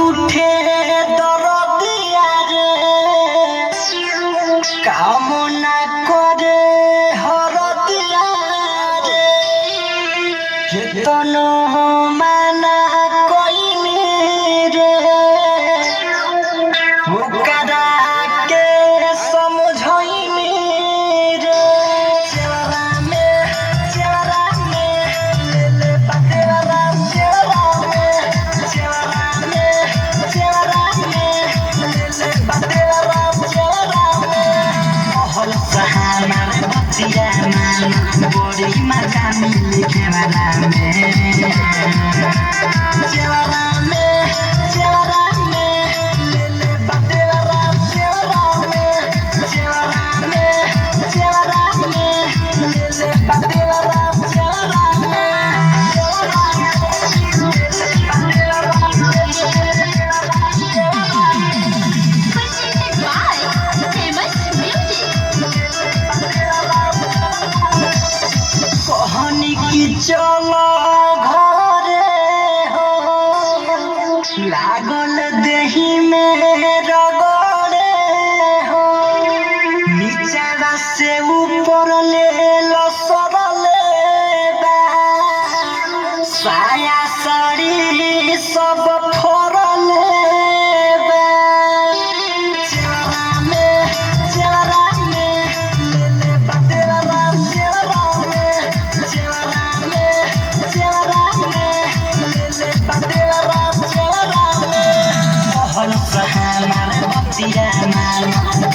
उठे दरदिया रे कामना करे हरदिया रे केतन माना कइनी रे ओकरा के समझइनी रे चेहरा में ले पतेरा चेहरा में बड़ी मजा मिली खेवरा चलो घरे हो लागल देही में रगड़े हो नीचा से ऊपर ले लसरले बा साया साड़ी सब फोड़ले बा चेहरा में ले पतेरा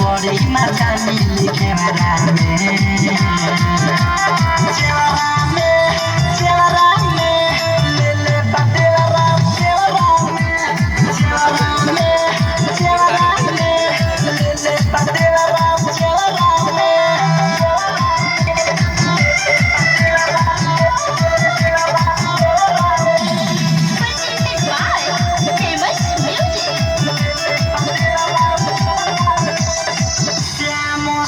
बड़ी मजा मिली खेवरा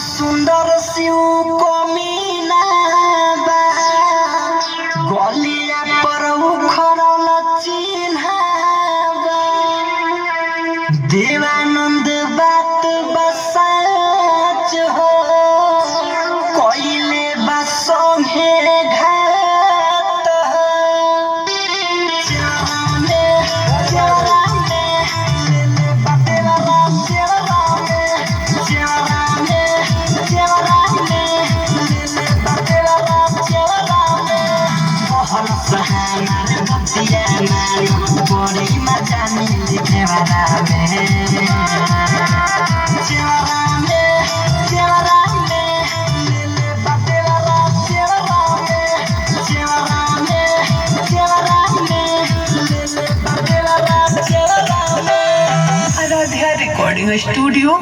सुंदर शिव कमीना बा गलिया पर उखड़ल चिन्ह बा देवानंद बात बसाच हो कइले बा संगे घात हो बड़ी मजा मिली खेवरा आराध्या रिकॉर्डिंग स्टूडियो।